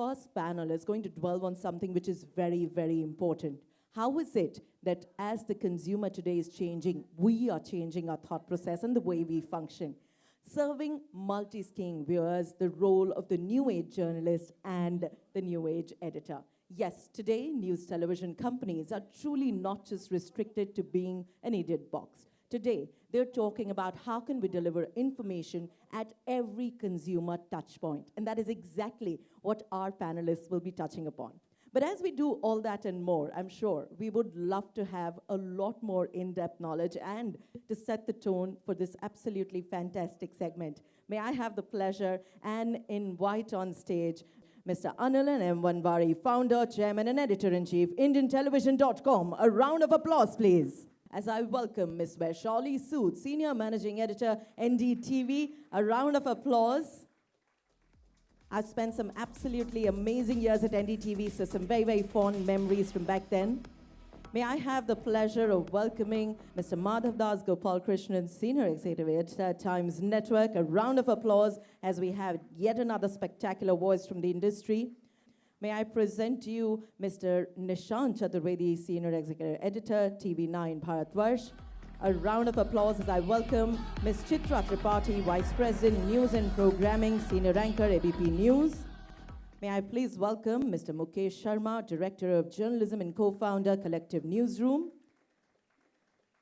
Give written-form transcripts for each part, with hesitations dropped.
first panel is going to dwell on something which is very, very important. How is it that as the consumer today is changing, we are changing our thought process and the way we function? Serving multi-skiing viewers the role of the new age journalist and the new age editor. Yes, today news television companies are truly not just restricted to being an idiot box. Today, they're talking about how can we deliver information at every consumer touch point. And that is exactly what our panelists will be touching upon. But as we do all that and more, I'm sure we would love to have a lot more in-depth knowledge and to set the tone for this absolutely fantastic segment. May I have the pleasure and invite on stage Mr. Anilan M. Vanwari, founder, chairman, and editor-in-chief, IndianTelevision.com. A round of applause, please. As I welcome Ms. Vaishali Sood, senior managing editor, NDTV. A round of applause. I've spent some absolutely amazing years at NDTV, so some very, very fond memories from back then. May I have the pleasure of welcoming Mr. Madhav Das Gopal Krishnan, Senior Executive Editor at Times Network. A round of applause as we have yet another spectacular voice from the industry. May I present to you Mr. Nishant Chaturvedi, Senior Executive Editor, TV9 Bharatvarsh. A round of applause as I welcome Ms. Chitra Tripathi, Vice President, News and Programming, Senior Anchor, ABP News. May I please welcome Mr. Mukesh Sharma, Director of Journalism and co-founder, Collective Newsroom.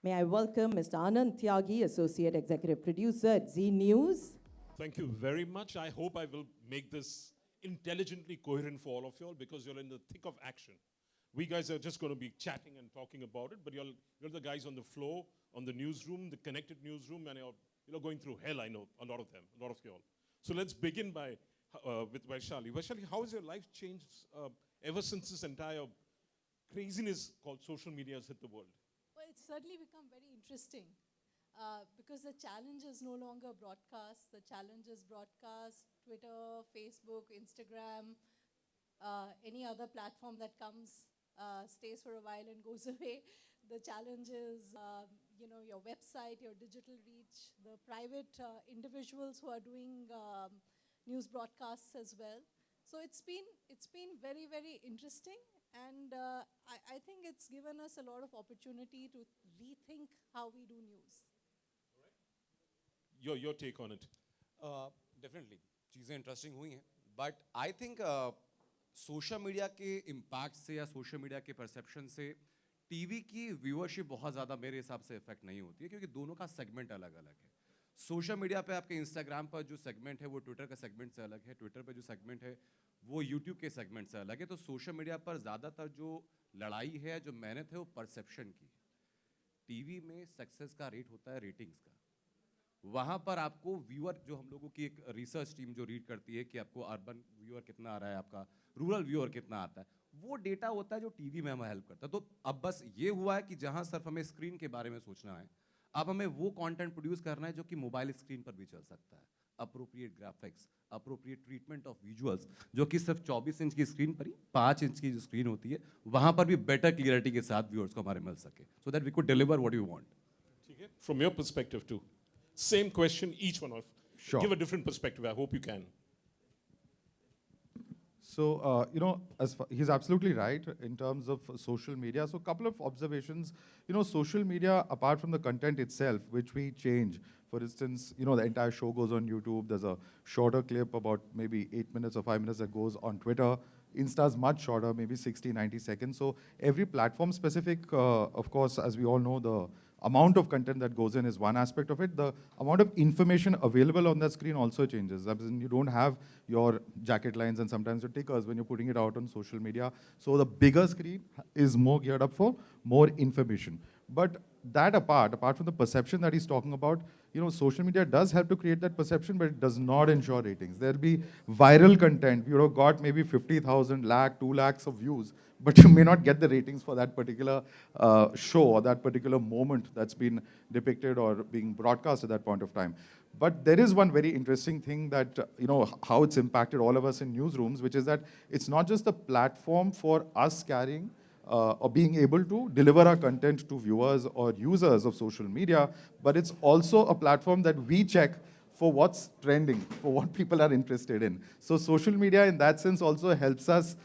May I welcome Mr. Anand Tyagi, Associate Executive Producer at Z News. Thank you very much. I hope I will make this intelligently coherent for all of you all because you're in the thick of action. We guys are just going to be chatting and talking about it, but you're the guys on the floor, on the newsroom, the connected newsroom, and you're going through hell, I know, a lot of them, a lot of you all. So let's begin with Vaishali. Vaishali, how has your life changed ever since this entire craziness called social media has hit the world? Well, it's certainly become very interesting because the challenge is no longer broadcast. The challenge is broadcast, Twitter, Facebook, Instagram, any other platform that comes, stays for a while and goes away. The challenge is, your website, your digital reach, the private individuals who are doing news broadcasts as well. So it's been very, very interesting, and I think it's given us a lot of opportunity to rethink how we do news. Your take on it? Definitely, चीज़ें interesting हुई हैं, but I think social media के impact से या social media के perception से TV की viewership बहुत ज़्यादा मेरे हिसाब से इफेक्ट नहीं होती है क्योंकि दोनों का सेगमेंट अलग अलग है. सोशल मीडिया पे आपके इंस्टाग्राम पर जो सेगमेंट है वो ट्विटर का सेगमेंट से अलग है, ट्विटर पे जो सेगमेंट है वो यूट्यूब के सेगमेंट से अलग है. तो सोशल मीडिया पर ज़्यादातर जो लड़ाई है, जो मेहनत है, वो परसेप्शन की. टीवी में सक्सेस का रेट होता है रेटिंग्स का. वहाँ पर आपको व्यूअर, जो हम लोगों की एक रिसर्च टीम जो रीड करती है कि आपको अर्बन व्यूअर कितना आ रहा है, आपका रूरल व्यूअर कितना आता है, वो डेटा होता है जो टीवी में हमें हेल्प करता है. तो अब बस ये हुआ है कि जहाँ सिर्फ हमें स्क्रीन के बारे में सोचना है, अब हमें वो कंटेंट प्रोड्यूस करना है जो कि मोबाइल स्क्रीन पर भी चल सकता है. Appropriate graphics, appropriate treatment of visuals, जो कि सिर्फ 24 इंच की स्क्रीन पर ही 5 इंच की जो स्क्रीन होती है वहाँ पर भी बेटर क्लियरिटी के साथ व्यूअर्स को हमारे मिल सके, so that we could deliver what you want. ठीक है, from your perspective too. Same question, each one of. Sure. Give a different perspective. I hope you can. So, he's absolutely right in terms of social media. So, a couple of observations. Social media, apart from the content itself, which we change. For instance, the entire show goes on YouTube. There's a shorter clip about maybe 8 minutes or 5 minutes that goes on Twitter. Insta's much shorter, maybe 60, 90 seconds. So, every platform specific, of course, as we all know, the amount of content that goes in is one aspect of it. The amount of information available on that screen also changes. I mean, you don't have your jacket lines and sometimes your tickers when you're putting it out on social media. So the bigger screen is more geared up for more information. But that apart from the perception that he's talking about, social media does help to create that perception, but it does not ensure ratings. There'll be viral content. Got maybe 50,000, lakh, 2 lakhs of views, but you may not get the ratings for that particular show or that particular moment that's been depicted or being broadcast at that point of time. But there is one very interesting thing that, how it's impacted all of us in newsrooms, which is that it's not just the platform for us carrying or being able to deliver our content to viewers or users of social media, but it's also a platform that we check for what's trending, for what people are interested in. So social media in that sense also helps us,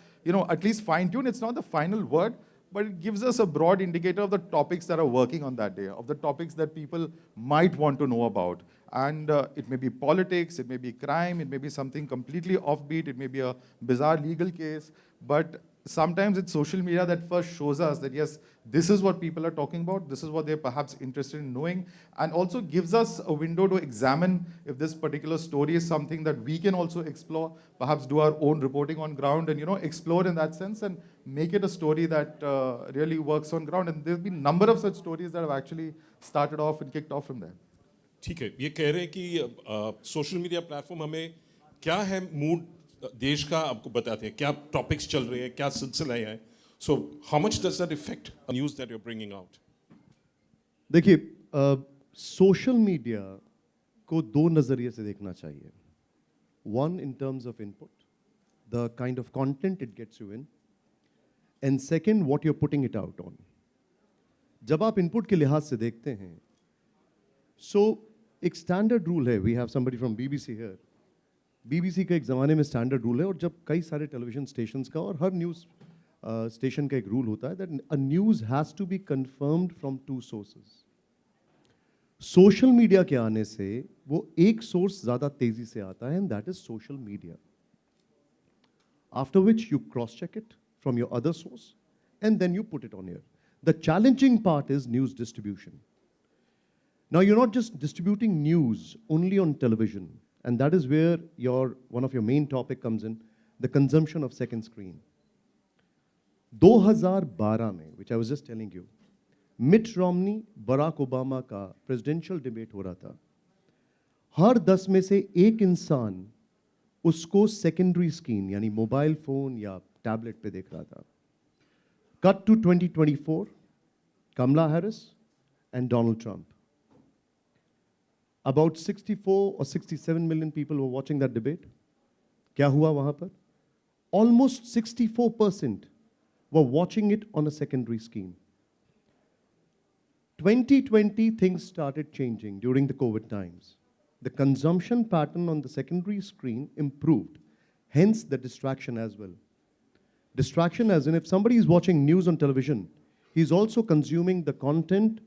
at least fine tune. It's not the final word, but it gives us a broad indicator of the topics that are working on that day, of the topics that people might want to know about. And it may be politics, it may be crime, it may be something completely offbeat, it may be a bizarre legal case, but sometimes it's social media that first shows us that, yes, this is what people are talking about, this is what they're perhaps interested in knowing, and also gives us a window to examine if this particular story is something that we can also explore, perhaps do our own reporting on ground and, explore in that sense and make it a story that really works on ground. And there's been a number of such stories that have actually started off and kicked off from there. ठीक है, ये कह रहे हैं कि social media platform हमें क्या है मूड देश का आपको बताते हैं, क्या टॉपिक्स चल रहे हैं, क्या सिलसिला है. So how much does that effect news that you are bringing out? देखिए, सोशल मीडिया को दो नज़रिए से देखना चाहिए. One, in terms of input, the kind of content it gets you in, and second, what you are putting it out on. जब आप input के लिहाज से देखते हैं, सो एक स्टैंडर्ड रूल है. We have somebody from BBC here. BBC का एक ज़माने में स्टैंडर्ड रूल है, और जब कई सारे टेलीविजन स्टेशंस का और हर न्यूज़ स्टेशन का एक रूल होता है that a news has to be confirmed from two sources. Social media के आने से वो एक सोर्स ज़्यादा तेज़ी से आता है, and that is social media. After which you cross check it from your other source and then you put it on air. The challenging part is news distribution. Now, you're not just distributing news only on television, and that is where one of your main topic comes in, the consumption of second screen. 2012 में, which I was just telling you, मिट Romani Barack Obama का presidential debate हो रहा था. हर 10 में से एक इंसान उसको सेकेंडरी स्क्रीन यानी मोबाइल फोन या टैबलेट पे देख रहा था. Cut to 2024, Kamala Harris and Donald Trump. About 64 or 67 million people were watching that debate. क्या हुआ वहाँ पर? Almost 64% were watching it on a secondary screen. 2020, things started changing during the COVID times. The consumption pattern on the secondary screen improved, hence the distraction as well. Distraction as in if somebody is watching news on television, he's also consuming the content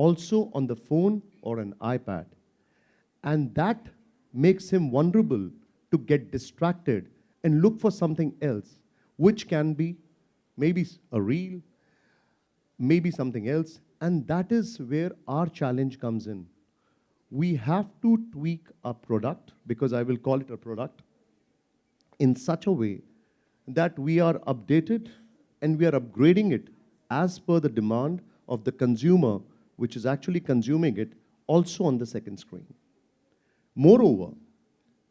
also on the phone or an iPad. And that makes him vulnerable to get distracted and look for something else, which can be maybe a reel, maybe something else. And that is where our challenge comes in. We have to tweak our product, because I will call it a product, in such a way that we are updated and we are upgrading it as per the demand of the consumer, which is actually consuming it also on the second screen. Moreover,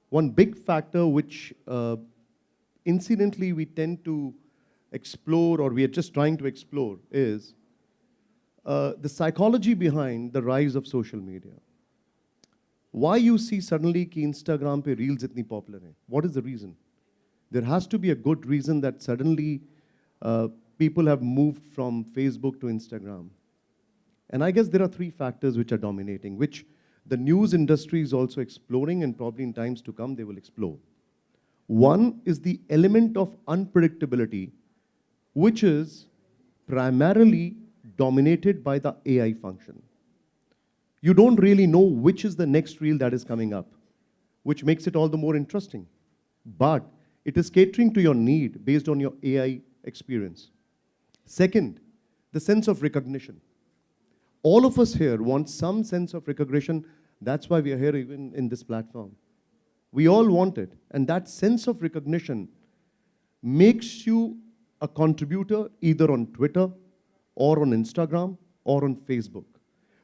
one big factor which incidentally we tend to explore, or we are just trying to explore, is the psychology behind the rise of social media. Why you see suddenly कि Instagram पे reels इतनी popular हैं? What is the reason? There has to be a good reason that suddenly people have moved from Facebook to Instagram. And I guess there are three factors which are dominating, which the news industry is also exploring, and probably in times to come they will explore. One is the element of unpredictability, which is primarily dominated by the AI function. You don't really know which is the next reel that is coming up, which makes it all the more interesting. But it is catering to your need based on your AI experience. Second, the sense of recognition. All of us here want some sense of recognition. That's why we are here even in this platform. We all want it. And that sense of recognition makes you a contributor either on Twitter or on Instagram or on Facebook,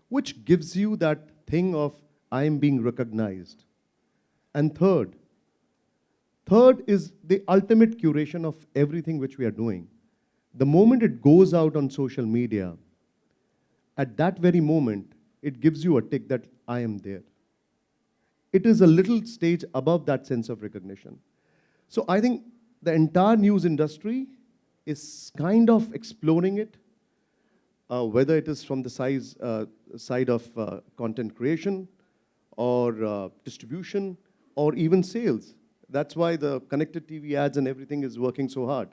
which gives you that thing of I am being recognized. And third is the ultimate curation of everything which we are doing. The moment it goes out on social media, at that very moment, it gives you a tick that I am there. It is a little stage above that sense of recognition. So I think the entire news industry is kind of exploring it, whether it is from the side of content creation, or distribution or even sales. That's why the connected TV ads and everything is working so hard.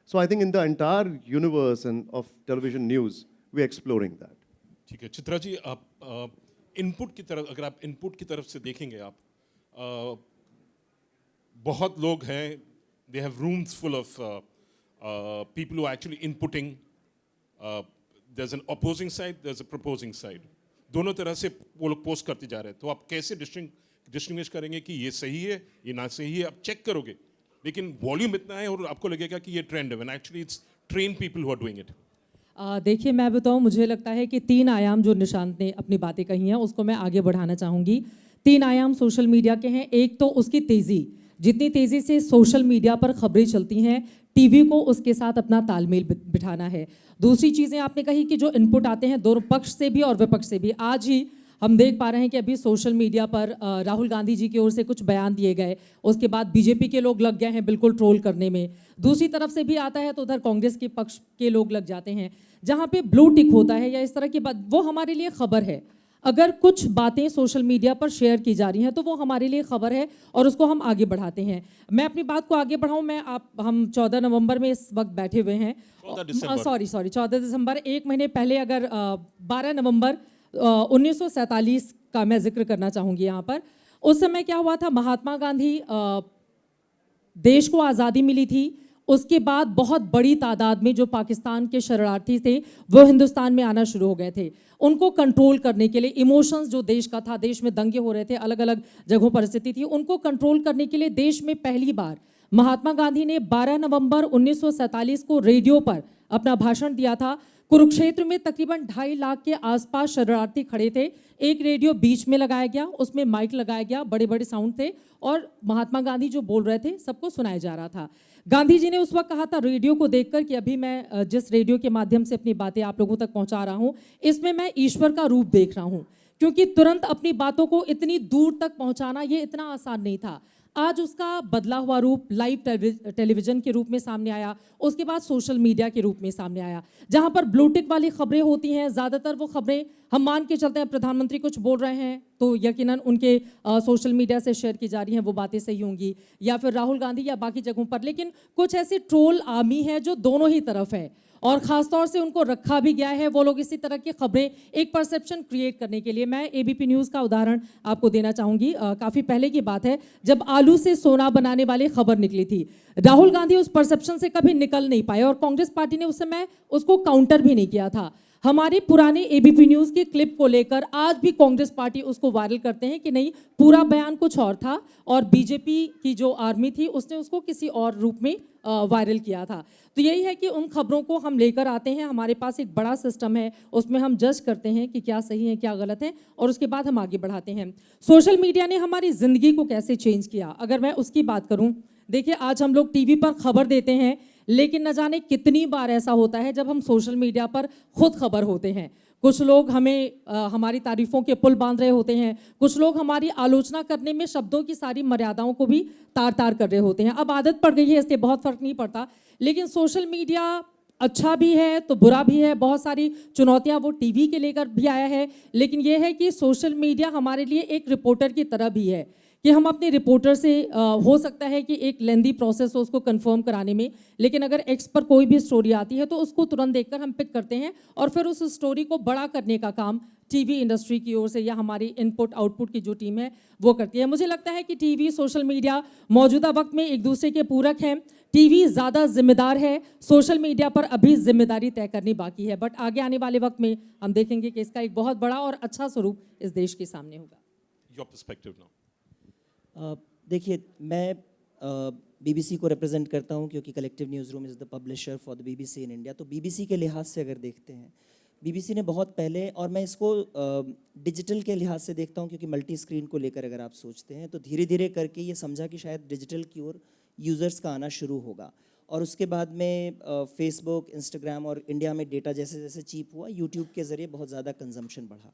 So I think in the entire universe and of television news, we're exploring that. ठीक है चित्रा जी आप input की तरफ अगर आप input की तरफ से देखेंगे आप बहुत लोग हैं they have rooms full of people who are actually inputting there's an opposing side there's a proposing side दोनों तरह से वो लोग पोस्ट करते जा रहे हैं तो आप कैसे डिस्टिंग्विश करेंगे कि ये सही है ये ना सही है आप चेक करोगे लेकिन वॉल्यूम इतना है और आपको लगेगा कि ये ट्रेंड है when actually it's trained people who are doing it देखिए मैं बताऊं मुझे लगता है कि 3 आयाम जो निशांत ने अपनी बातें कही हैं उसको मैं आगे बढ़ाना चाहूँगी 3 आयाम सोशल मीडिया के हैं एक तो उसकी तेज़ी जितनी तेज़ी से सोशल मीडिया पर खबरें चलती हैं टीवी को उसके साथ अपना तालमेल बिठाना है दूसरी चीज़ें आपने कही कि जो इनपुट आते हैं दोनों पक्ष से भी और विपक्ष से भी आज ही हम देख पा रहे हैं कि अभी सोशल मीडिया पर राहुल गांधी जी की ओर से कुछ बयान दिए गए उसके बाद बीजेपी के लोग लग गए हैं बिल्कुल ट्रोल करने में दूसरी तरफ से भी आता है तो उधर कांग्रेस के पक्ष के लोग लग जाते हैं जहाँ पे ब्लू टिक होता है या इस तरह की बात वो हमारे लिए खबर है अगर कुछ बातें सोशल मीडिया पर शेयर की जा रही हैं तो वो हमारे लिए खबर है और उसको हम आगे बढ़ाते हैं मैं अपनी बात को आगे बढ़ाऊं हम 14 नवंबर में इस वक्त बैठे हुए हैं 14 दिसंबर एक महीने पहले अगर 12 नवंबर 1947 का मैं जिक्र करना चाहूँगी यहाँ पर उस समय क्या हुआ था महात्मा गांधी देश को आज़ादी मिली थी उसके बाद बहुत बड़ी तादाद में जो पाकिस्तान के शरणार्थी थे वो हिंदुस्तान में आना शुरू हो गए थे उनको कंट्रोल करने के लिए इमोशंस जो देश का था देश में दंगे हो रहे थे अलग अलग जगहों पर स्थिति थी उनको कंट्रोल करने के लिए देश में पहली बार महात्मा गांधी ने 12 नवंबर 1947 को रेडियो पर अपना भाषण दिया था कुरुक्षेत्र में तकरीबन 2.5 लाख के आसपास शरणार्थी खड़े थे एक रेडियो बीच में लगाया गया उसमें माइक लगाया गया बड़े बड़े साउंड थे और महात्मा गांधी जो बोल रहे थे सबको सुनाया जा रहा था गांधी जी ने उस वक्त कहा था रेडियो को देखकर कि अभी मैं जिस रेडियो के माध्यम से अपनी बातें आप लोगों तक पहुंचा रहा हूं इसमें मैं ईश्वर का रूप देख रहा हूं क्योंकि तुरंत अपनी बातों को इतनी दूर तक पहुंचाना ये इतना आसान नहीं था आज उसका बदला हुआ रूप लाइव टेलीविजन के रूप में सामने आया उसके बाद सोशल मीडिया के रूप में सामने आया जहां पर ब्लूटिक वाली खबरें होती हैं ज़्यादातर वो खबरें हम मान के चलते हैं प्रधानमंत्री कुछ बोल रहे हैं तो यकीनन उनके सोशल मीडिया से शेयर की जा रही हैं वो बातें सही होंगी या फिर राहुल गांधी या बाकी जगहों पर लेकिन कुछ ऐसी ट्रोल आर्मी है जो दोनों ही तरफ है और ख़ासतौर से उनको रखा भी गया है वो लोग इसी तरह की खबरें एक परसेप्शन क्रिएट करने के लिए मैं एबीपी न्यूज़ का उदाहरण आपको देना चाहूँगी काफ़ी पहले की बात है जब आलू से सोना बनाने वाली खबर निकली थी राहुल गांधी उस परसेप्शन से कभी निकल नहीं पाए और कांग्रेस पार्टी ने उस समय उसको काउंटर भी नहीं किया था हमारे पुराने एबीपी न्यूज़ के क्लिप को लेकर आज भी कांग्रेस पार्टी उसको वायरल करते हैं कि नहीं पूरा बयान कुछ और था और बीजेपी की जो आर्मी थी उसने उसको किसी और रूप में वायरल किया था तो यही है कि उन खबरों को हम लेकर आते हैं हमारे पास एक बड़ा सिस्टम है उसमें हम जज करते हैं कि क्या सही है क्या गलत है और उसके बाद हम आगे बढ़ाते हैं सोशल मीडिया ने हमारी ज़िंदगी को कैसे चेंज किया अगर मैं उसकी बात करूं देखिए आज हम लोग टीवी पर खबर देते हैं लेकिन न जाने कितनी बार ऐसा होता है जब हम सोशल मीडिया पर खुद खबर होते हैं कुछ लोग हमें हमारी तारीफों के पुल बांध रहे होते हैं कुछ लोग हमारी आलोचना करने में शब्दों की सारी मर्यादाओं को भी तार तार कर रहे होते हैं अब आदत पड़ गई है इससे बहुत फर्क नहीं पड़ता लेकिन सोशल मीडिया अच्छा भी है तो बुरा भी है बहुत सारी चुनौतियां वो टीवी के लेकर भी आया है लेकिन ये है कि सोशल मीडिया हमारे लिए एक रिपोर्टर की तरह भी है कि हम अपने रिपोर्टर से हो सकता है कि एक लेंदी प्रोसेस हो उसको कंफर्म कराने में लेकिन अगर एक्स पर कोई भी स्टोरी आती है तो उसको तुरंत देखकर हम पिक करते हैं और फिर उस स्टोरी को बड़ा करने का काम टीवी इंडस्ट्री की ओर से या हमारी इनपुट आउटपुट की जो टीम है वो करती है मुझे लगता है कि टीवी सोशल मीडिया मौजूदा वक्त में एक दूसरे के पूरक हैं टीवी ज़्यादा जिम्मेदार है सोशल मीडिया पर अभी जिम्मेदारी तय करनी बाकी है बट आगे आने वाले वक्त में हम देखेंगे कि इसका एक बहुत बड़ा और अच्छा स्वरूप इस देश के सामने होगा Your perspective now. देखिए मैं बीबीसी को रिप्रेजेंट करता हूँ क्योंकि collective news room is the publisher for the BBC in India तो बीबीसी के लिहाज से अगर देखते हैं बीबीसी ने बहुत पहले और मैं इसको डिजिटल के लिहाज से देखता हूँ क्योंकि मल्टी स्क्रीन को लेकर अगर आप सोचते हैं तो धीरे धीरे करके ये समझा कि शायद डिजिटल की ओर यूज़र्स का आना शुरू होगा और उसके बाद में फेसबुक इंस्टाग्राम और इंडिया में डेटा जैसे जैसे चीप हुआ यूट्यूब के ज़रिए बहुत ज़्यादा कंजम्पशन बढ़ा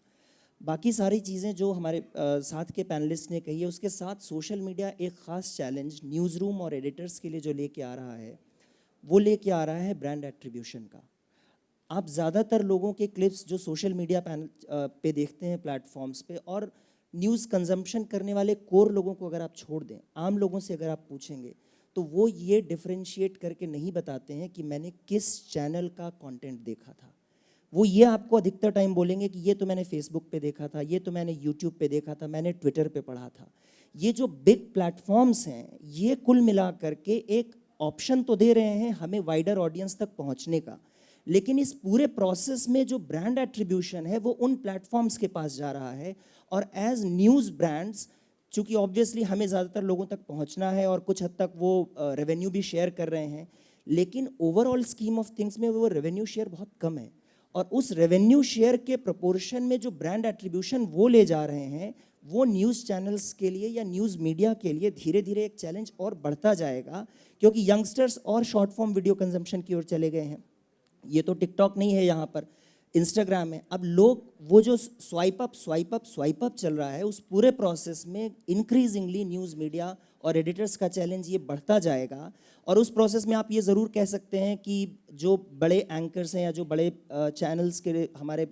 बाकी सारी चीज़ें जो हमारे साथ के पैनलिस्ट ने कही है उसके साथ सोशल मीडिया एक ख़ास चैलेंज न्यूज़ रूम और एडिटर्स के लिए जो लेके आ रहा है वो लेके आ रहा है ब्रांड एट्रीब्यूशन का आप ज़्यादातर लोगों के क्लिप्स जो सोशल मीडिया पे देखते हैं प्लेटफॉर्म्स पे और न्यूज़ कंजम्पशन करने वाले कोर लोगों को अगर आप छोड़ दें, आम लोगों से अगर आप पूछेंगे, तो वो ये डिफरेंशिएट करके नहीं बताते हैं कि मैंने किस चैनल का कंटेंट देखा था। वो ये आपको अधिकतर टाइम बोलेंगे कि ये तो मैंने फेसबुक पे देखा था, ये तो मैंने यूट्यूब पे देखा था, मैंने ट्विटर पे पढ़ा था। ये जो बिग प्लेटफॉर्म्स हैं, ये कुल मिला करके एक ऑप्शन तो दे रहे हैं हमें वाइडर ऑडियंस तक पहुंचने का, लेकिन इस पूरे प्रोसेस में जो ब्रांड एट्रीब्यूशन है वो उन प्लेटफॉर्म्स के पास जा रहा है। और एज न्यूज़ ब्रांड्स, चूँकि ऑब्वियसली हमें ज़्यादातर लोगों तक पहुंचना है और कुछ हद तक वो रेवेन्यू भी शेयर कर रहे हैं, लेकिन ओवरऑल स्कीम ऑफ थिंग्स में वो रेवेन्यू शेयर बहुत कम है। और उस रेवेन्यू शेयर के प्रोपोर्शन में जो ब्रांड एट्रीब्यूशन वो ले जा रहे हैं, वो न्यूज़ चैनल्स के लिए या न्यूज़ मीडिया के लिए धीरे धीरे एक चैलेंज और बढ़ता जाएगा, क्योंकि यंगस्टर्स और शॉर्ट फॉर्म वीडियो कंजम्पशन की ओर चले गए हैं। ये तो टिकटॉक नहीं है, यहाँ पर इंस्टाग्राम है। अब लोग वो जो स्वाइप अप चल रहा है, उस पूरे प्रोसेस में इंक्रीजिंगली न्यूज़ मीडिया और एडिटर्स का चैलेंज ये बढ़ता जाएगा। और उस प्रोसेस में आप ये ज़रूर कह सकते हैं कि जो बड़े एंकर्स हैं या जो बड़े चैनल्स के हमारे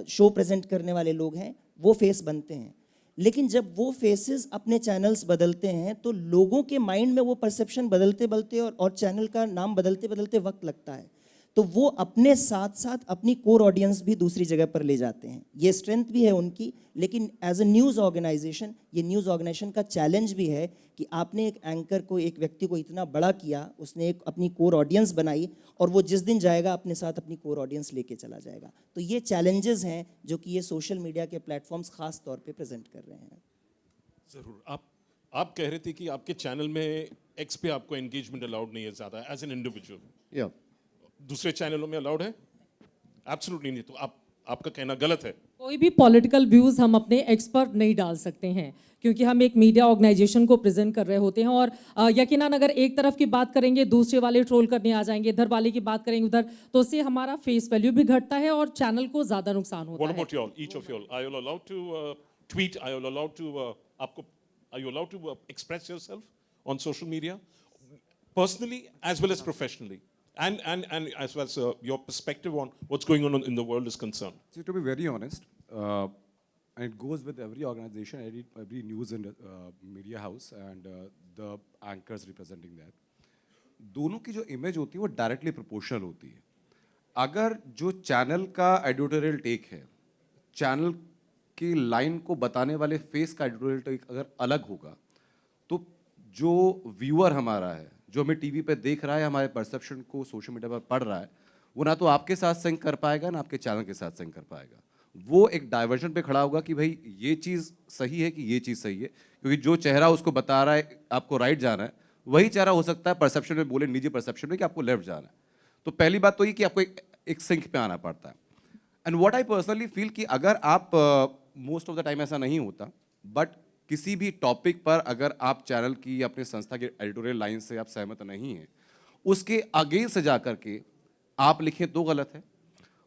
शो प्रेजेंट करने वाले लोग हैं, वो फेस बनते हैं। लेकिन जब वो फेसेस अपने चैनल्स बदलते हैं, तो लोगों के माइंड में वो परसेप्शन बदलते बदलते और चैनल का नाम बदलते बदलते वक्त लगता है। तो वो अपने साथ साथ अपनी कोर ऑडियंस भी दूसरी जगह पर ले जाते हैं। ये स्ट्रेंथ भी है उनकी, लेकिन एज अ न्यूज़ ऑर्गेनाइजेशन, ये न्यूज़ ऑर्गेनाइजेशन का चैलेंज भी है कि आपने एक एंकर को, एक व्यक्ति को इतना बड़ा किया, उसने एक अपनी कोर ऑडियंस बनाई, और वो जिस दिन जाएगा अपने साथ अपनी कोर ऑडियंस लेके चला जाएगा। तो ये चैलेंजेस हैं जो कि ये सोशल मीडिया के प्लेटफॉर्म्स खास तौर पे प्रेजेंट कर रहे हैं। ज़रूर। आप कह रहे थे कि आपके चैनल में एक्स पे आपको एंगेजमेंट अलाउड नहीं है ज़्यादा एज एन इंडिविजुअल। या दूसरे चैनलों में अलाउड है? एब्सोल्युटली नहीं। तो आपका कहना गलत है। कोई भी पॉलिटिकल व्यूज़ हम अपने एक्स पर नहीं डाल सकते हैं, क्योंकि हम एक मीडिया ऑर्गेनाइजेशन को प्रेजेंट कर रहे होते हैं। और यकीनन अगर एक तरफ की बात करेंगे, दूसरे वाले ट्रोल करने आ जाएंगे, इधर वाले की बात करेंगे उधर, तो उससे हमारा फेस वैल्यू भी घटता है और चैनल को ज़्यादा नुकसान होता What है। about y'all? Each of y'all, are you allowed to tweet? Are you allowed to are you allowed to express yourself on social media, personally as well as professionally, and as well as your perspective on what's going on in the world is concerned? See, to be very honest, and it goes with every organization, every news and media house, and the anchors representing that. दोनों की जो image होती है वो directly proportional होती है। अगर जो चैनल का एडिटोरियल टेक है, चैनल की लाइन को बताने वाले फेस का एडिटोरियल टेक अगर अलग होगा, तो जो व्यूअर हमारा है, जो हमें टीवी पे देख रहा है, हमारे परसेप्शन को सोशल मीडिया पर पढ़ रहा है, वो ना तो आपके साथ सिंक कर पाएगा ना आपके चैनल के साथ सिंक कर पाएगा। वो एक डाइवर्जन पे खड़ा होगा कि भाई ये चीज़ सही है कि ये चीज़ सही है, क्योंकि जो चेहरा उसको बता रहा है आपको राइट जाना है, वही चेहरा हो सकता है परसेप्शन में बोले, निजी परसेप्शन में, कि आपको लेफ्ट जाना है। तो पहली बात तो ये कि आपको एक सिंक पे आना पड़ता है। And what I personally feel कि अगर आप मोस्ट ऑफ द टाइम ऐसा नहीं होता, बट किसी भी टॉपिक पर अगर आप चैनल की या अपनी संस्था के एडिटोरियल लाइन से आप सहमत नहीं हैं, उसके अगेंस्ट से जा करके आप लिखें तो गलत है,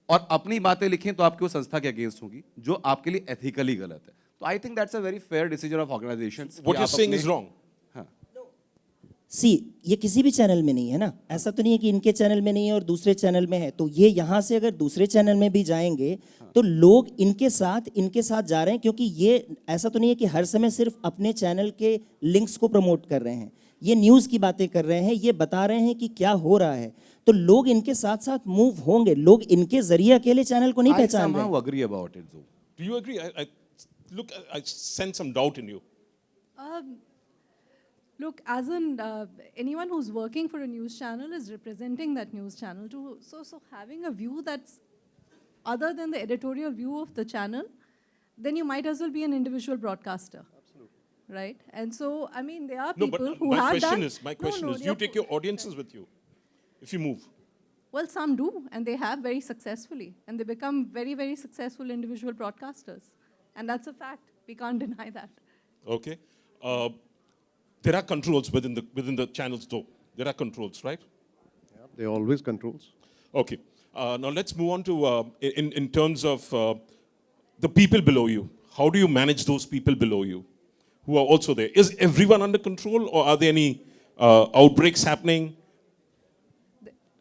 और अपनी बातें लिखें तो आपकी वो संस्था के अगेंस्ट होगी, जो आपके लिए एथिकली गलत है। तो I think that's a very fair decision of organisation. What you're saying is wrong. See, ये किसी भी चैनल में नहीं है ना, ऐसा तो नहीं है कि इनके चैनल में नहीं है और दूसरे चैनल में है। तो ये यहाँ से अगर दूसरे चैनल में भी जाएंगे तो लोग इनके साथ जा रहे हैं, क्योंकि ये ऐसा तो नहीं है कि हर समय सिर्फ अपने चैनल के लिंक्स को प्रमोट कर रहे हैं। ये न्यूज़ की बातें कर रहे हैं, ये बता रहे हैं कि क्या हो रहा है, तो लोग इनके साथ साथ मूव होंगे। लोग इनके जरिए अकेले चैनल को नहीं पहचान रहे। I somehow agree about it, though. Do you agree? I sense some doubt in you. Look, as anyone who's working for a news channel is representing that news channel too. So having a view that's other than the editorial view of the channel, then you might as well be an individual broadcaster. Absolutely. Right? And so, I mean, there are No, people but who my have question that. is, you take your audiences with you if you move. Well, some do, and they have very successfully, and they become very, very successful individual broadcasters. And that's a fact. We can't deny that. Okay. There are controls within the channels, though. There are controls, right? There are always controls. Okay. Now let's move on to in terms of the people below you. How do you manage those people below you who are also there? Is everyone under control, or are there any outbreaks happening?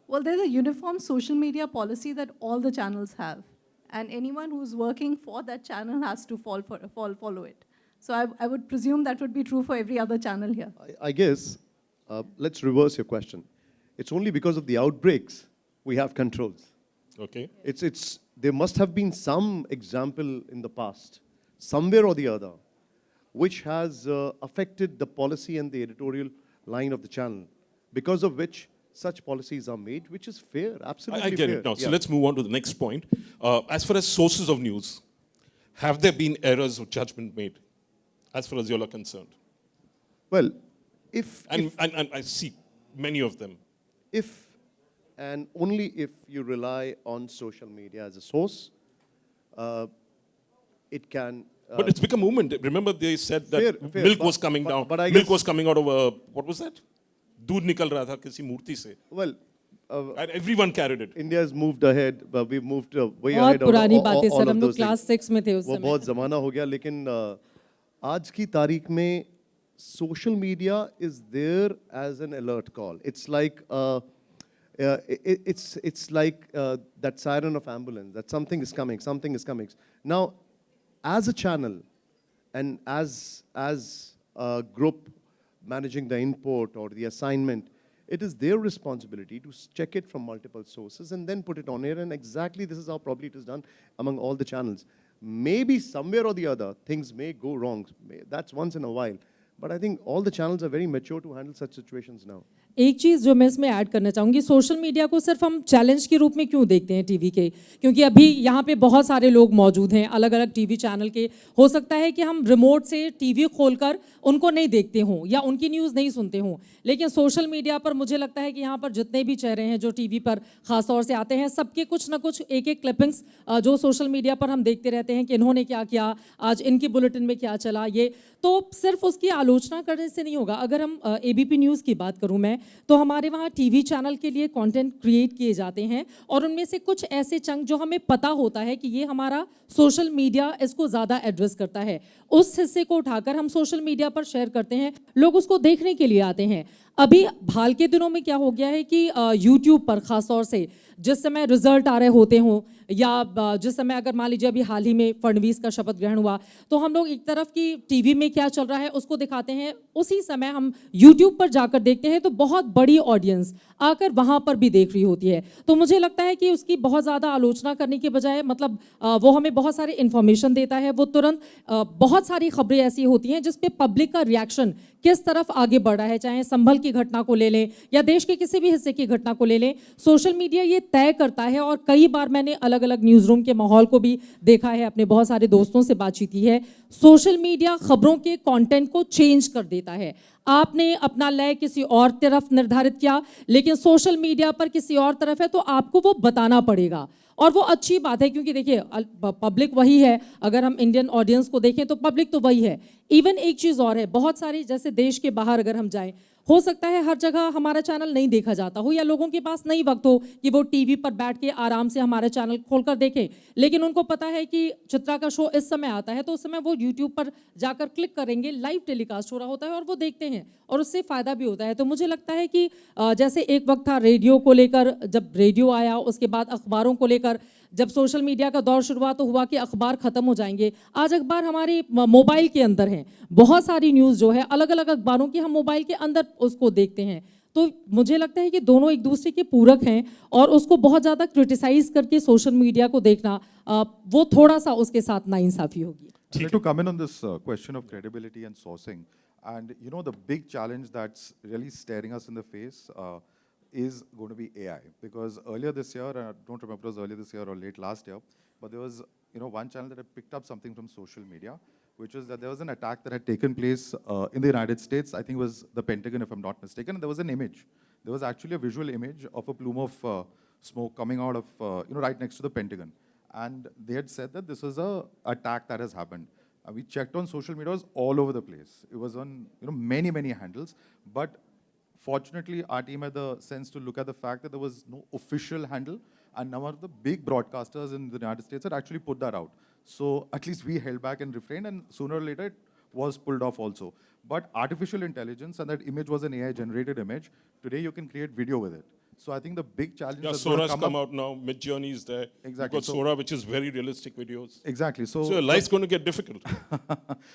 Well, there's a uniform social media policy that all the channels have. and anyone who's working for that channel has to follow it. So I would presume that would be true for every other channel here. I guess, let's reverse your question. It's only because of the outbreaks we have controls. Okay. There must have been some example in the past, somewhere or the other, which has affected the policy and the editorial line of the channel, because of which such policies are made, which is fair, absolutely I get fair. it now. So Yeah. let's move on to the next point. As far as sources of news, have there been errors of judgment made, as far as you all are concerned? Well, if And I see many of them. if and only if you rely on social media as a source, it can. But it's become movement. Remember they said that Fair, milk but- was coming down. but I Milk guess- was coming out of what was that? दूध निकल रहा था किसी मूर्ति से. Well, And everyone carried it. India has moved ahead, but we've moved way बहुत ahead. of पुरानी all बातें of sir, हम लोग those क्लास things. 6 में थे उस वो समय. बहुत ज़माना हो गया, लेकिन आज की तारीख में social media is there as an alert call. It's like it's like that siren of ambulance, that something is coming, something is coming. Now, as a channel and as a group managing the import or the assignment, it is their responsibility to check it from multiple sources and then put it on air. And exactly this is how probably it is done among all the channels. Maybe somewhere or the other, things may go wrong. That's once in a while. But I think all the channels are very mature to handle such situations now. एक चीज़ जो मैं इसमें add करना चाहूँगी, social media को सिर्फ हम challenge के रूप में क्यों देखते हैं टीवी के? क्योंकि अभी यहाँ पे बहुत सारे लोग मौजूद हैं अलग अलग टीवी चैनल के. हो सकता है कि हम रिमोट से टीवी खोलकर उनको नहीं देखते हों या उनकी न्यूज़ नहीं सुनते हों, लेकिन सोशल मीडिया पर मुझे लगता है कि यहाँ पर जितने भी चेहरे हैं जो टीवी पर ख़ास तौर से आते हैं, सबके कुछ ना कुछ एक एक क्लिपिंग्स जो सोशल मीडिया पर हम देखते रहते हैं कि इन्होंने क्या किया, आज इनकी बुलेटिन में क्या चला. ये तो सिर्फ उसकी आलोचना करने से नहीं होगा. अगर हम एबीपी न्यूज़ की बात करूं मैं, तो हमारे वहाँ टीवी चैनल के लिए कंटेंट क्रिएट किए जाते हैं और उनमें से कुछ ऐसे चंक जो हमें पता होता है कि ये हमारा सोशल मीडिया इसको ज़्यादा एड्रेस करता है, उस हिस्से को उठाकर हम सोशल मीडिया पर शेयर करते हैं, लोग उसको देखने के लिए आते हैं. अभी हाल के दिनों में क्या हो गया है कि यूट्यूब पर ख़ास तौर से जिस समय रिजल्ट आ रहे होते हों या जिस समय अगर मान लीजिए अभी हाल ही में फडणवीस का शपथ ग्रहण हुआ, तो हम लोग एक तरफ की टीवी में क्या चल रहा है उसको दिखाते हैं, उसी समय हम यूट्यूब पर जाकर देखते हैं तो बहुत बड़ी ऑडियंस आकर वहाँ पर भी देख रही होती है. तो मुझे लगता है कि उसकी बहुत ज़्यादा आलोचना करने के बजाय मतलब वो हमें बहुत सारी इन्फॉर्मेशन देता है. वो तुरंत बहुत सारी खबरें ऐसी होती हैं जिस पे पब्लिक का रिएक्शन किस तरफ आगे बढ़ रहा है, चाहे संभल की घटना को ले लें या देश के किसी भी हिस्से की घटना को ले लें, सोशल मीडिया ये तय करता है. और कई बार मैंने अलग अलग न्यूज़ रूम के माहौल को भी देखा है, अपने बहुत सारे दोस्तों से बातचीत की है, सोशल मीडिया खबरों के कंटेंट को चेंज कर देता है. आपने अपना लय किसी और तरफ निर्धारित किया, लेकिन सोशल मीडिया पर किसी और तरफ है तो आपको वो बताना पड़ेगा. और वो अच्छी बात है क्योंकि देखिए पब्लिक वही है, अगर हम इंडियन ऑडियंस को देखें तो पब्लिक तो वही है. इवन एक चीज़ और है, बहुत सारी जैसे देश के बाहर अगर हम जाएं, हो सकता है हर जगह हमारा चैनल नहीं देखा जाता हो या लोगों के पास नहीं वक्त हो कि वो टीवी पर बैठ के आराम से हमारा चैनल खोलकर देखें, लेकिन उनको पता है कि चित्रा का शो इस समय आता है तो उस समय वो यूट्यूब पर जाकर क्लिक करेंगे, लाइव टेलीकास्ट हो रहा होता है और वो देखते हैं और उससे फ़ायदा भी होता है. तो मुझे लगता है कि जैसे एक वक्त था रेडियो को लेकर, जब रेडियो आया उसके बाद अखबारों को लेकर, जब सोशल मीडिया का दौर शुरू हुआ तो हुआ कि अखबार ख़त्म हो जाएंगे. आज अखबार हमारे मोबाइल के अंदर हैं, बहुत सारी न्यूज़ जो है अलग अलग अखबारों की हम मोबाइल के अंदर उसको देखते हैं. तो मुझे लगता है कि दोनों एक दूसरे के पूरक हैं और उसको बहुत ज़्यादा क्रिटिसाइज करके सोशल मीडिया को देखना वो थोड़ा सा उसके साथ नाइंसाफ़ी होगी. I'd like to come in on this question of credibility and sourcing. And you know, the big challenge that's really staring us in the face is going to be AI. Because earlier this year, I don't remember if it was earlier this year or late last year, but there was one channel that had picked up something from social media, which was that there was an attack that had taken place in the United States. I think it was the Pentagon, if I'm not mistaken. And there was an image. There was actually a visual image of a plume of smoke coming out of, right next to the Pentagon. And they had said that this was a attack that has happened. We checked on social media, it was all over the place. It was on many, many handles. But fortunately, our team had the sense to look at the fact that there was no official handle, and none of the big broadcasters in the United States had actually put that out. So at least we held back and refrained, and sooner or later it was pulled off also. But artificial intelligence, and that image was an AI-generated image, today you can create video with it. So I think the big challenge Yeah, that's gonna Sora's come up, out now. Midjourney is there. Exactly, You've got so- Sora, which is very realistic videos. exactly. So your life's going to get difficult.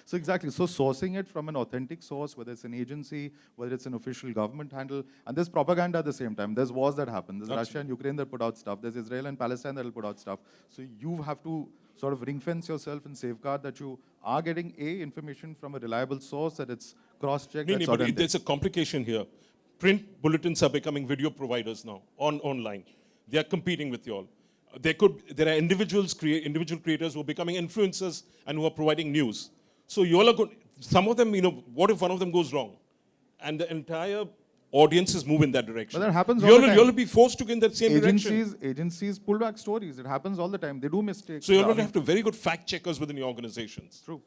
So exactly. So sourcing it from an authentic source, whether it's an agency, whether it's an official government handle, and there's propaganda at the same time. There's wars that happen. There's Russia and Ukraine that put out stuff. There's Israel and Palestine that will put out stuff. So you have to sort of ring fence yourself and safeguard that you are getting information from a reliable source, that it's cross-checked. No, that's no, but authentic. there's a complication here. Print bulletins are becoming video providers now online. They are competing with you all. There are individual creators who are becoming influencers and who are providing news. So you all are good. Some of them, what if one of them goes wrong, and the entire audiences move in that direction? But that happens You all all the will- time. you all will be forced to go in that same direction. Agencies pull back stories. It happens all the time. They do mistakes. So you all I will mean, have to very good fact checkers within your organizations. True.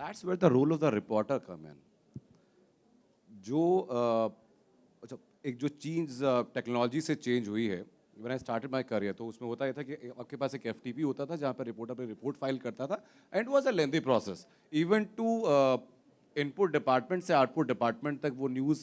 That's where the role of the reporter come in. अच्छा एक जो चीज़ technology से change हुई है, when I started my career, तो उसमें होता ये था कि आपके पास एक FTP होता था जहाँ पर रिपोर्टर अपनी रिपोर्ट फाइल करता था, and it was a lengthy process. Even to input department से आउटपुट डिपार्टमेंट तक वो न्यूज़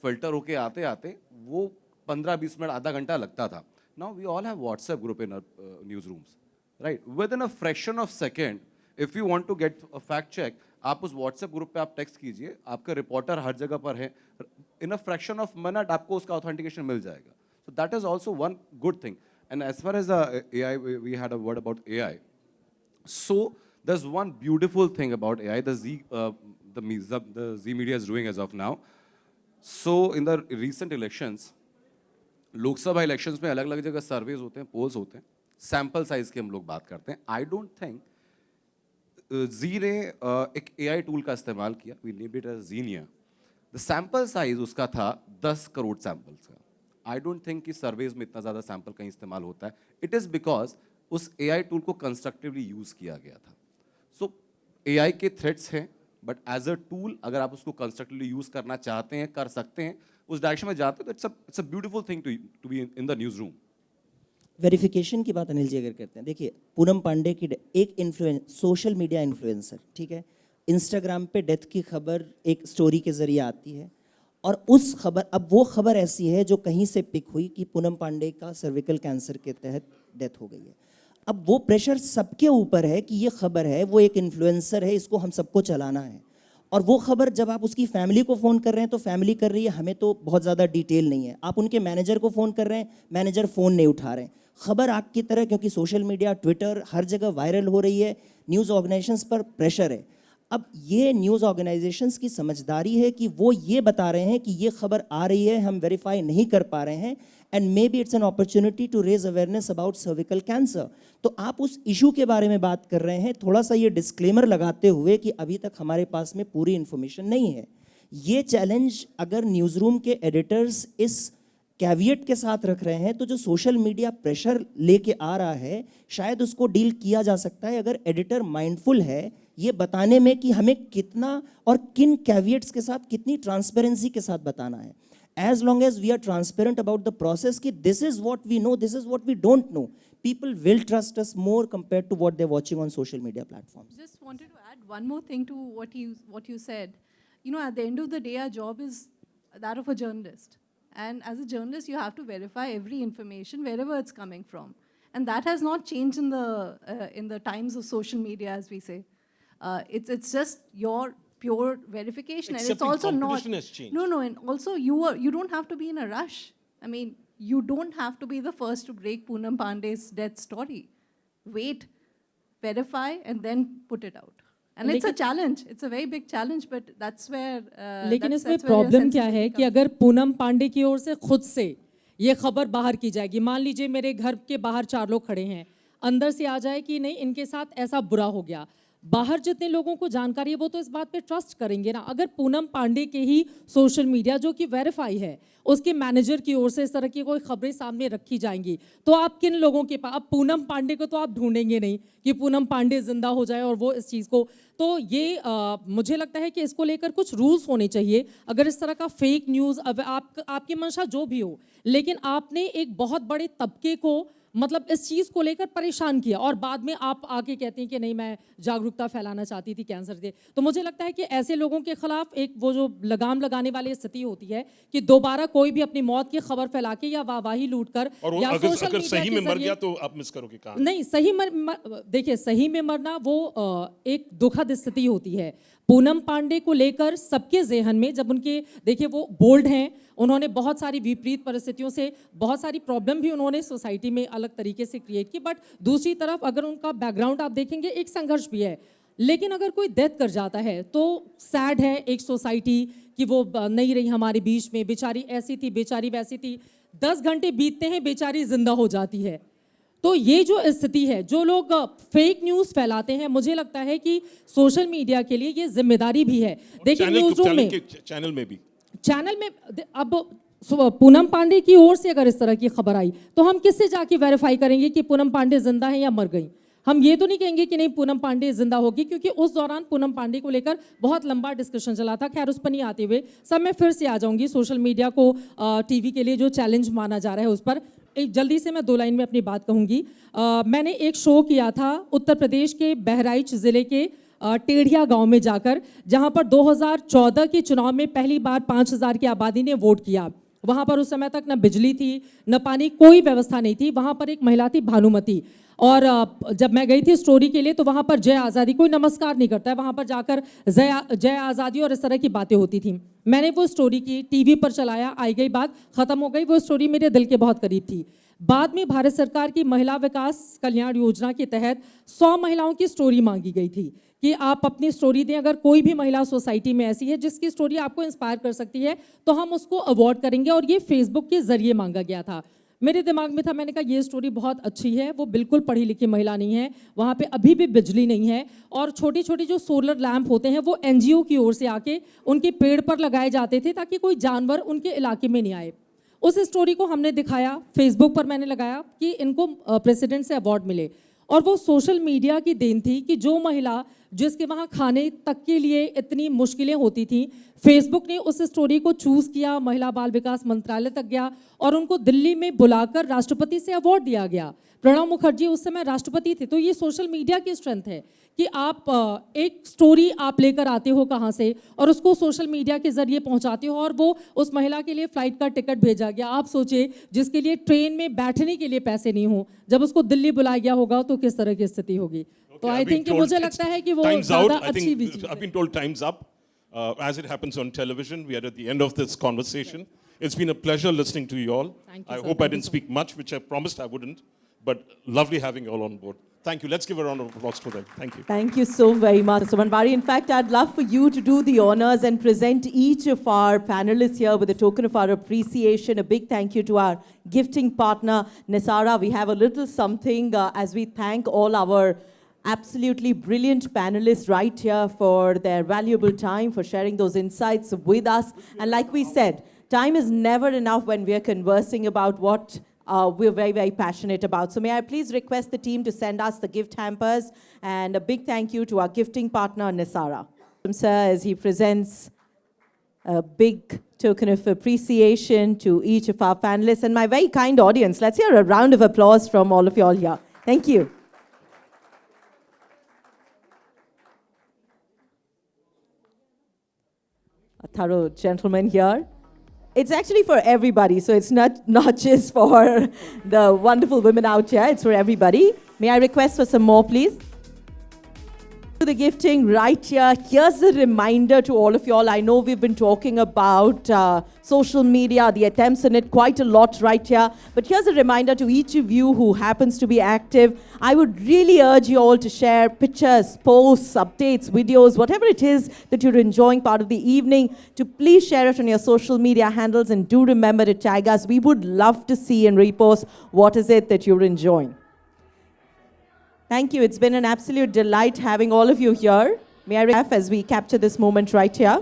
फिल्टर होके आते आते वो 15-20 मिनट आधा घंटा लगता था. Now we all have WhatsApp group in our newsrooms, right? Within a fraction of second, if you want to get a fact check, आप उस WhatsApp ग्रुप पे आप टेक्स्ट कीजिए, आपका रिपोर्टर हर जगह पर है, in a fraction of minute आपको उसका authentication मिल जाएगा. So that is also one good thing. And as far as the AI, we had a word about AI. So there's one beautiful thing about AI, the Z Media is doing as of now. So in the recent elections, Lok Sabha elections में अलग अलग जगह surveys होते हैं, poles होते हैं, sample size की हम लोग बात करते हैं. आई डोंट थिंक जी ने एक एआई टूल का इस्तेमाल किया, we named it as Genia. The sample size उसका था 10 करोड़ सैम्पल्स का. आई डोंट थिंक कि सर्वेज में इतना ज़्यादा सैम्पल कहीं इस्तेमाल होता है. इट इज़ बिकॉज उस एआई टूल को कंस्ट्रक्टिवली यूज़ किया गया था. सो एआई के थ्रेट्स हैं, बट एज अ टूल अगर आप उसको कंस्ट्रक्टिवली यूज़ करना चाहते हैं, कर सकते हैं, उस डायरेक्शन में जाते हैं, तो it's a beautiful thing to be in the newsroom. Verification की बात अनिल जी अगर करते हैं, देखिए पूनम पांडे की एक सोशल मीडिया इन्फ्लुएंसर, ठीक है, इंस्टाग्राम पे डेथ की खबर एक स्टोरी के ज़रिए आती है, और उस खबर, अब वो खबर ऐसी है जो कहीं से पिक हुई कि पूनम पांडे का सर्विकल कैंसर के तहत डेथ हो गई है. अब वो प्रेशर सबके ऊपर है कि ये खबर है, वो एक इन्फ्लुएंसर है, इसको हम सबको चलाना है. और वो खबर जब आप उसकी फैमिली को फ़ोन कर रहे हैं तो फैमिली कर रही है, हमें तो बहुत ज़्यादा डिटेल नहीं है. आप उनके मैनेजर को फ़ोन कर रहे हैं, मैनेजर फ़ोन नहीं उठा रहे हैं. खबर आग की तरह, क्योंकि सोशल मीडिया, ट्विटर, हर जगह वायरल हो रही है, न्यूज़ ऑर्गेनाइजेशंस पर प्रेशर है. अब ये न्यूज़ ऑर्गेनाइजेशंस की समझदारी है कि वो ये बता रहे हैं कि ये खबर आ रही है, हम वेरीफाई नहीं कर पा रहे हैं, and maybe it's an opportunity to raise awareness about cervical cancer. तो आप उस इशू के बारे में बात कर रहे हैं, थोड़ा सा ये डिस्क्लेमर लगाते हुए कि अभी तक हमारे पास में पूरी इन्फॉर्मेशन नहीं है. ये चैलेंज अगर न्यूज़ रूम के एडिटर्स इस कैविएट के साथ रख रहे हैं, तो जो सोशल मीडिया प्रेशर लेके आ रहा है, शायद उसको डील किया जा सकता है अगर एडिटर माइंडफुल है ये बताने में कि हमें कितना और किन कैविएट्स के साथ कितनी ट्रांसपेरेंसी के साथ बताना है. As long as we are transparent about the process, कि this is what we know, this is what we don't know, people will trust us more compared to what they're watching on social media platforms. Just wanted to add one more thing to what you said. You know, at the end of the day, our job is that of a journalist. And as a journalist, you have to verify every information wherever it's coming from. And that has not changed in the times of social media, as we say. It's just your pure verification, and it's Except in also competition not. has changed. No, and also you don't have to be in a rush. I mean, you don't have to be the first to break Poonam Pandey's death story. Wait, verify, and then put it out. And it's a challenge. It's a very big challenge, but that's where. लेकिन that's इसमें where your problem क्या है sensitivity कि comes. अगर पूनम पांडे की ओर से खुद से ये खबर बाहर की जाएगी, मान लीजिए मेरे घर के बाहर 4 लोग खड़े हैं, अंदर से आ जाए कि नहीं इनके साथ ऐसा बुरा हो गया, बाहर जितने लोगों को जानकारी है वो तो इस बात पे ट्रस्ट करेंगे ना. अगर पूनम पांडे के ही सोशल मीडिया जो कि वेरीफाई है, उसके मैनेजर की ओर से इस तरह की कोई खबरें सामने रखी जाएंगी, तो आप किन लोगों के पास, अब पूनम पांडे को तो आप ढूंढेंगे नहीं कि पूनम पांडे जिंदा हो जाए और वो इस चीज़ को, तो ये मुझे लगता है कि इसको लेकर कुछ रूल्स होने चाहिए. अगर इस तरह का फेक न्यूज़, अब आपकी मंशा जो भी हो, लेकिन आपने एक बहुत बड़े तबके को मतलब इस चीज़ को लेकर परेशान किया, और बाद में आप आके कहते हैं कि नहीं मैं जागरूकता फैलाना चाहती थी कैंसर से। तो मुझे लगता है कि ऐसे लोगों के खिलाफ एक वो जो लगाम लगाने वाली स्थिति होती है कि दोबारा कोई भी अपनी मौत की खबर फैला के या वाहवाही लूट कर और वो या अगर सोशल मीडिया सही के में मर जरिए- गया तो आप मिस करोगे कहाँ? नहीं, देखिए सही में मरना वो एक दुखद स्थिति होती है। पूनम पांडे को लेकर सबके ज़हन में, जब उनके देखिए वो बोल्ड हैं, उन्होंने बहुत सारी विपरीत परिस्थितियों से बहुत सारी प्रॉब्लम भी उन्होंने सोसाइटी में अलग तरीके से क्रिएट की, बट दूसरी तरफ अगर उनका बैकग्राउंड आप देखेंगे एक संघर्ष भी है। लेकिन अगर कोई डेथ कर जाता है तो सैड है एक सोसाइटी कि वो नहीं रही हमारे बीच में, बेचारी ऐसी थी, बेचारी वैसी थी, 10 घंटे बीतते हैं, बेचारी जिंदा हो जाती है। तो ये जो स्थिति है, जो लोग फेक न्यूज़ फैलाते हैं, मुझे लगता है कि सोशल मीडिया के लिए ये जिम्मेदारी भी है। देखिए न्यूज़रूम में, चैनल में भी, चैनल में अब पूनम पांडे की ओर से अगर इस तरह की खबर आई तो हम किससे जाके वेरीफाई करेंगे कि पूनम पांडे जिंदा है या मर गई? हम ये तो नहीं कहेंगे कि नहीं पूनम पांडे जिंदा होगी, क्योंकि उस दौरान पूनम पांडे को लेकर बहुत लंबा डिस्कशन चला था। खैर उस पर नहीं आते हुए सब मैं फिर से आ जाऊंगी सोशल मीडिया को टीवी के लिए जो चैलेंज माना जा रहा है उस पर। एक जल्दी से मैं 2 लाइन में अपनी बात कहूँगी। मैंने एक शो किया था उत्तर प्रदेश के बहराइच ज़िले के टेढ़िया गांव में जाकर, जहां पर 2014 के चुनाव में पहली बार 5000 की आबादी ने वोट किया। वहां पर उस समय तक न बिजली थी न पानी, कोई व्यवस्था नहीं थी। वहां पर एक महिला थी भानुमति, और जब मैं गई थी स्टोरी के लिए तो वहां पर जय आज़ादी, कोई नमस्कार नहीं करता है, वहां पर जाकर जय आज़ादी और इस तरह की बातें होती थी। मैंने वो स्टोरी की, टीवी पर चलाया, आई गई बात, खत्म हो गई। वो स्टोरी मेरे दिल के बहुत करीब थी। बाद में भारत सरकार की महिला विकास कल्याण योजना के तहत 100 महिलाओं की स्टोरी मांगी गई थी कि आप अपनी स्टोरी दें। अगर कोई भी महिला सोसाइटी में ऐसी है जिसकी स्टोरी आपको इंस्पायर कर सकती है तो हम उसको अवार्ड करेंगे, और ये फेसबुक के जरिए मांगा गया था। मेरे दिमाग में था, मैंने कहा ये स्टोरी बहुत अच्छी है, वो बिल्कुल पढ़ी लिखी महिला नहीं है, वहाँ पे अभी भी बिजली नहीं है, और छोटी छोटी जो सोलर लैंप होते हैं वो NGO की ओर से आके उनके पेड़ पर लगाए जाते थे ताकि कोई जानवर उनके इलाके में नहीं आए। उस स्टोरी को हमने दिखाया, फेसबुक पर मैंने लगाया कि इनको प्रेसिडेंट से अवार्ड मिले, और वो सोशल मीडिया की देन थी कि जो महिला जिसके वहाँ खाने तक के लिए इतनी मुश्किलें होती थी, फेसबुक ने उस स्टोरी को चूज़ किया, महिला बाल विकास मंत्रालय तक गया और उनको दिल्ली में बुलाकर राष्ट्रपति से अवार्ड दिया गया। प्रणब मुखर्जी उस समय राष्ट्रपति थे। तो ये सोशल मीडिया की स्ट्रेंथ है कि आप एक स्टोरी आप लेकर आते हो कहाँ से और उसको सोशल मीडिया के जरिए पहुँचाते हो, और वो उस महिला के लिए फ़्लाइट का टिकट भेजा गया। आप सोचिए, जिसके लिए ट्रेन में बैठने के लिए पैसे नहीं हो, जब उसको दिल्ली बुलाया गया होगा तो किस तरह की स्थिति होगी। तो आई थिंक मुझे लगता है कि वो ज़्यादा अच्छी भी चीज़ है। I've been told time's up. As it happens on television, we are at the end of this conversation. It's been a pleasure listening to you all. Thank you, I sir. hope I Thank you didn't so speak much, which I promised I wouldn't, but lovely having you all on board. Thank you. Let's give a round of applause to them. Thank you. Thank you so very much, Mr. Manwari. In fact, I'd love for you to do the honors and present each of our panelists here with a token of our appreciation. A big thank you to our gifting partner, Nisara. We have a little something as we thank all our absolutely brilliant panelists right here for their valuable time, for sharing those insights with us. And like we said, time is never enough when we are conversing about what we're very, very passionate about. So may I please request the team to send us the gift hampers, and a big thank you to our gifting partner, Nisara. Sir, as he presents a big token of appreciation to each of our panelists and my very kind audience. Let's hear a round of applause from all of you all here. Thank you. A thorough gentleman here. It's actually for everybody, so it's not just for the wonderful women out here, it's for everybody. May I request for some more, please? The gifting right here. Here's a reminder to all of you all. I know we've been talking about social media, the attempts in it quite a lot right here. But here's a reminder to each of you who happens to be active. I would really urge you all to share pictures, posts, updates, videos, whatever it is that you're enjoying part of the evening, to please share it on your social media handles, and do remember to tag us. We would love to see and repost what is it that you're enjoying. Thank you. It's been an absolute delight having all of you here. May I have as we capture this moment right here.